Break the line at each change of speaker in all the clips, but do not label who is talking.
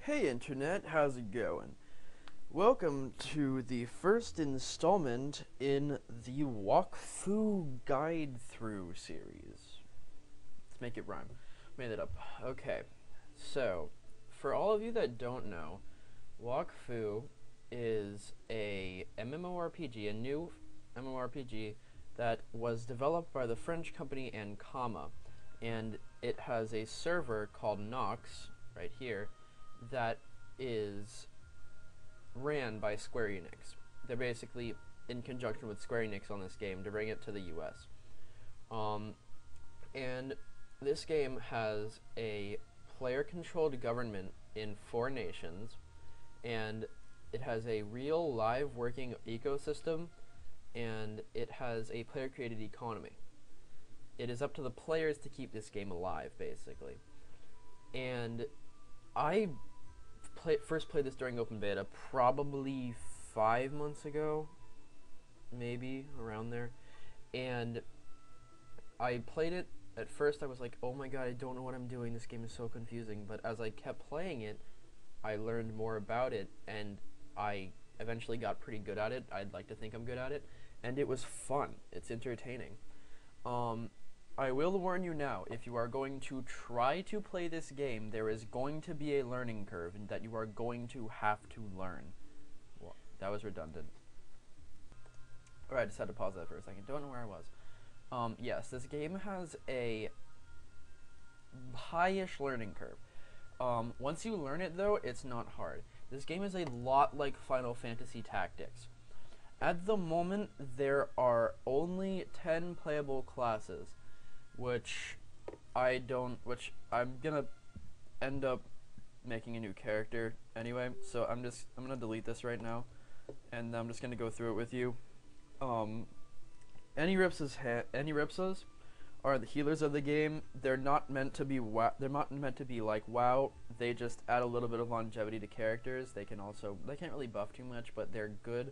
Hey Internet, how's it going? Welcome to the first installment in the Wakfu Guide Through series. Let's make it rhyme. Made it up. Okay, so for all of you that don't know, Wakfu is a MMORPG, a new MMORPG that was developed by the French company Ankama, and it has a server called Nox, right here, that is ran by Square Enix. They're basically in conjunction with Square Enix on this game to bring it to the US. And this game has a player-controlled government in 4 nations, and it has a real live working ecosystem, and it has a player-created economy. It is up to the players to keep this game alive, basically. And I first played this during open beta probably 5 months ago, maybe around there, and I played it. At first I was like, oh my god, I don't know what I'm doing, this game is so confusing, but as I kept playing it, I learned more about it, and I eventually got pretty good at it. I'd like to think I'm good at it, and it was fun. It's entertaining. I will warn you now, if you are going to try to play this game, there is going to be a learning curve, and that you are going to have to learn. Well, that was redundant. Alright, I just had to pause that for a second. Don't know where I was. Yes, this game has a high-ish learning curve. Once you learn it, though, it's not hard. This game is a lot like Final Fantasy Tactics. At the moment, there are only 10 playable classes, which I'm gonna end up making a new character anyway, so I'm gonna delete this right now, and I'm just gonna go through it with you. Any Ripsas are the healers of the game. They're not meant to be like WoW. They just add a little bit of longevity to characters. They can't really buff too much, but they're good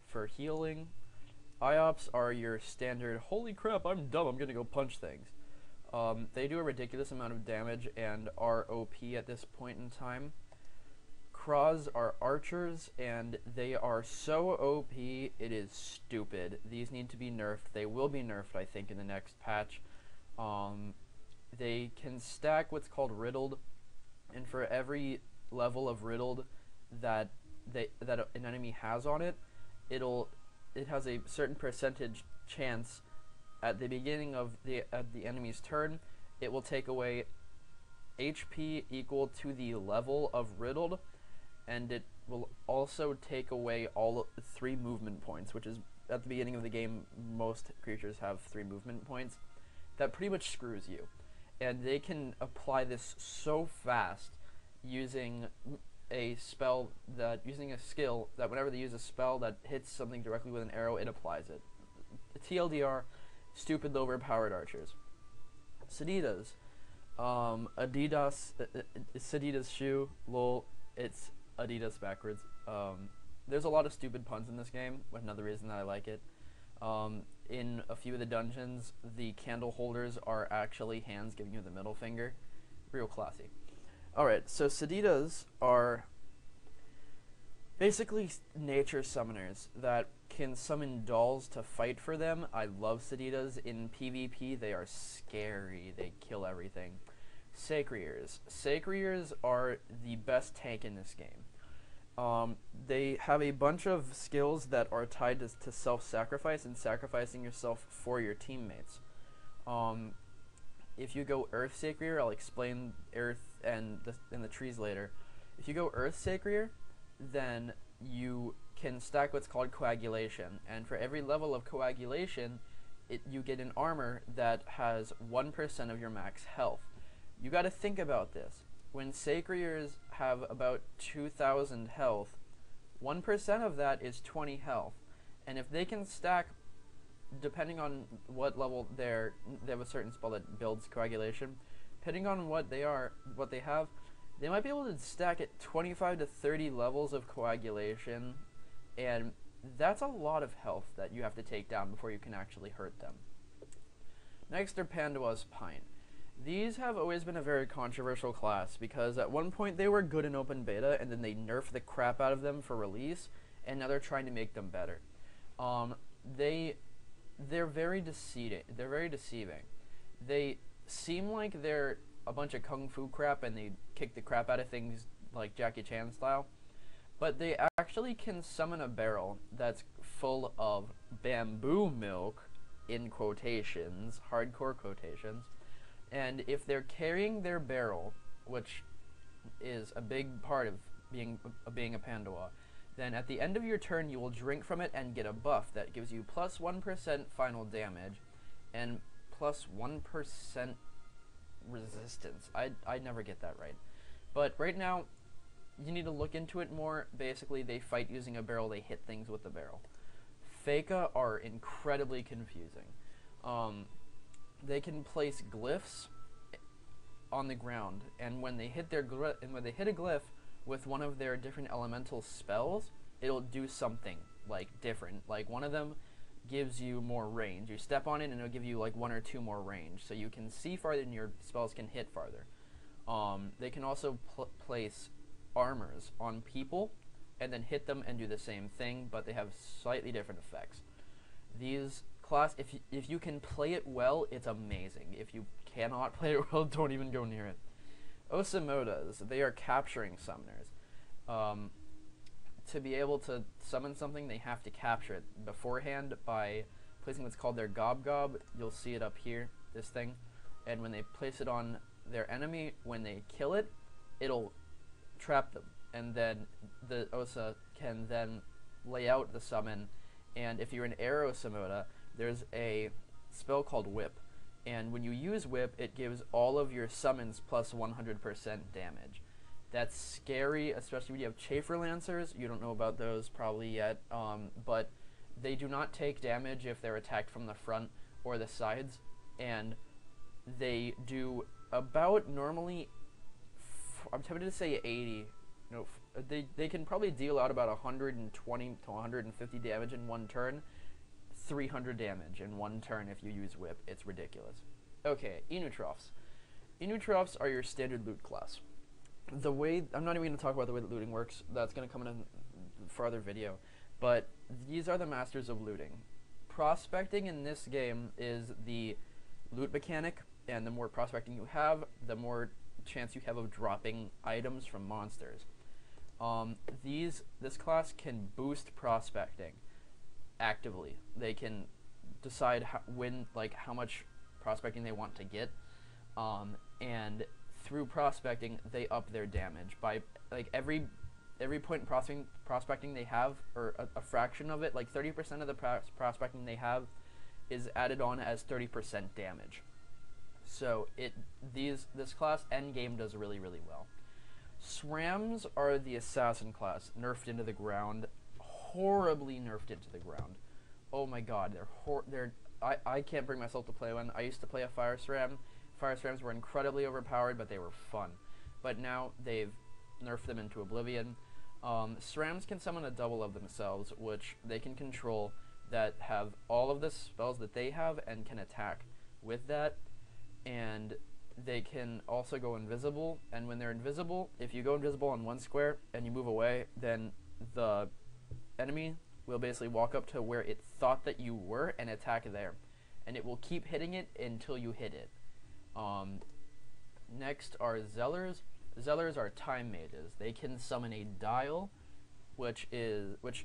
for healing. IOPS are your standard, holy crap, I'm dumb, I'm gonna go punch things. They do a ridiculous amount of damage and are OP at this point in time. Craws are archers, and they are so OP, it is stupid. These need to be nerfed. They will be nerfed, I think, in the next patch. They can stack what's called riddled, and for every level of riddled that an enemy has on it, it has a certain percentage chance at the beginning of the enemy's turn. It will take away HP equal to the level of riddled, and it will also take away all 3 movement points, which is at the beginning of the game most creatures have 3 movement points. That pretty much screws you, and they can apply this so fast using a skill that whenever they use a spell that hits something directly with an arrow, it applies it. TLDR, stupid overpowered archers. Seditas, Seditas shoe, lol, it's Adidas backwards. There's a lot of stupid puns in this game, another reason that I like it. In a few of the dungeons, the candle holders are actually hands giving you the middle finger. Real classy. Alright, so Seditas are basically nature summoners that can summon dolls to fight for them. I love Seditas. In PvP, they are scary. They kill everything. Sacriers. Sacriers are the best tank in this game. They have a bunch of skills that are tied to self-sacrifice and sacrificing yourself for your teammates. If you go Earth Sacrier, I'll explain Earth and the trees later. If you go Earth Sacrier, then you can stack what's called Coagulation, and for every level of Coagulation, you get an armor that has 1% of your max health. You gotta think about this. When Sacriers have about 2,000 health, 1% of that is 20 health, and if they can stack, depending on what level they have a certain spell that builds Coagulation, depending on what they have, they might be able to stack at 25 to 30 levels of Coagulation, and that's a lot of health that you have to take down before you can actually hurt them. Next are Panda's Pine. These have always been a very controversial class because at one point they were good in open beta and then they nerfed the crap out of them for release, and now they're trying to make them better. Um, they're very deceiving. They're very deceiving. They seem like they're a bunch of kung fu crap and they kick the crap out of things like Jackie Chan style, but they actually can summon a barrel that's full of bamboo milk, in quotations, hardcore quotations, and if they're carrying their barrel, which is a big part of being a Pandawa, then at the end of your turn you will drink from it and get a buff that gives you plus 1% final damage and plus 1% resistance. I never get that right. But right now, you need to look into it more. Basically, they fight using a barrel, they hit things with the barrel. Feka are incredibly confusing. They can place glyphs on the ground, and when they hit a glyph with one of their different elemental spells, it'll do something like different. Like one of them gives you more range. You step on it and it'll give you like 1 or 2 more range, so you can see farther and your spells can hit farther. They can also place armors on people and then hit them and do the same thing, but they have slightly different effects. These class, if you can play it well, it's amazing. If you cannot play it well, don't even go near it. Osimodas, they are capturing summoners. To be able to summon something, they have to capture it beforehand by placing what's called their gob gob. You'll see it up here, this thing. And when they place it on their enemy, when they kill it, it'll trap them. And then the Osa can then lay out the summon. And if you're an arrow Simoda, there's a spell called Whip. And when you use Whip, it gives all of your summons plus 100% damage. That's scary, especially when you have Chafer Lancers. You don't know about those probably yet, but they do not take damage if they're attacked from the front or the sides, and they do about normally, I'm tempted to say 80, no, they can probably deal out about 120 to 150 damage in one turn, 300 damage in one turn if you use Whip. It's ridiculous. Okay, Inutrophs. Inutrophs are your standard loot class. The way, I'm not even going to talk about the way that looting works, that's going to come in a farther video, but these are the masters of looting. Prospecting in this game is the loot mechanic, and the more prospecting you have, the more chance you have of dropping items from monsters. This class can boost prospecting actively. They can decide how much prospecting they want to get, and through prospecting they up their damage by like every point in prospecting they have, or a fraction of it, like 30% of the prospecting they have is added on as 30% damage. So this class endgame does really, really well. Srams are the assassin class, nerfed into the ground, horribly nerfed into the ground. Oh my god, I can't bring myself to play one. I used to play a fire Sram. Fire Srams were incredibly overpowered, but they were fun. But now they've nerfed them into oblivion. Srams can summon a double of themselves, which they can control, that have all of the spells that they have and can attack with that. And they can also go invisible, and when they're invisible, if you go invisible on one square and you move away, then the enemy will basically walk up to where it thought that you were and attack there. And it will keep hitting it until you hit it. Next are Zellers. Zellers are time mages. They can summon a dial, which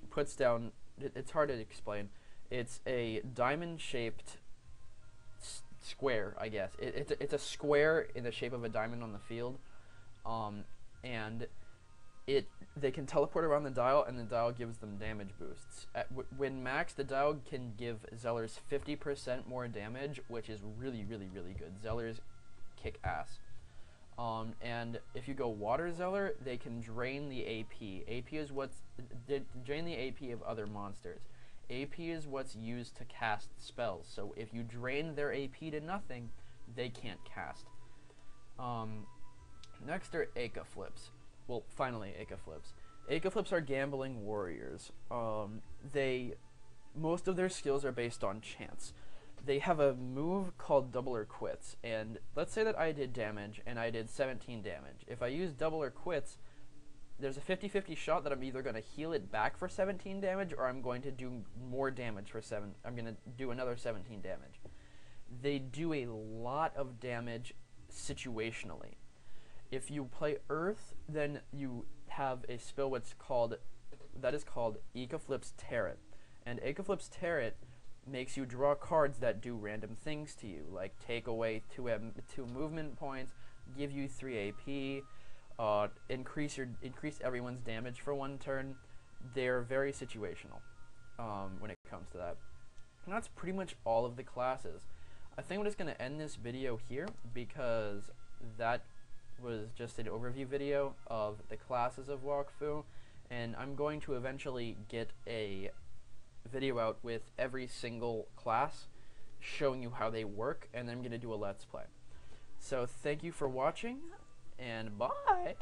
puts down, it's hard to explain. It's a diamond-shaped square, I guess. It's a square in the shape of a diamond on the field, and they can teleport around the dial, and the dial gives them damage boosts. When max, the dial can give Zellers 50% more damage, which is really, really, really good. Zellers kick ass. And if you go Water Zeller, they can drain the AP. AP is drain the AP of other monsters. AP is what's used to cast spells. So if you drain their AP to nothing, they can't cast. Next are Aka Flips. Well, finally, Aka Flips. Aka Flips are gambling warriors. Most of their skills are based on chance. they have a move called double or quits, and let's say that I did damage and I did 17 damage. If I use double or quits, there's a 50-50 shot that I'm either going to heal it back for 17 damage or I'm going to do more damage for I'm going to do another 17 damage. They do a lot of damage situationally. If you play Earth, then you have a spell that is called Ecaflip's Tarot. And Ecaflip's Tarot makes you draw cards that do random things to you, like take away 2 movement points, give you 3 AP, increase everyone's damage for 1 turn. They're very situational when it comes to that. And that's pretty much all of the classes. I think I'm just going to end this video here because that was just an overview video of the classes of Wakfu, and I'm going to eventually get a video out with every single class showing you how they work, and then I'm going to do a let's play. So thank you for watching, and bye!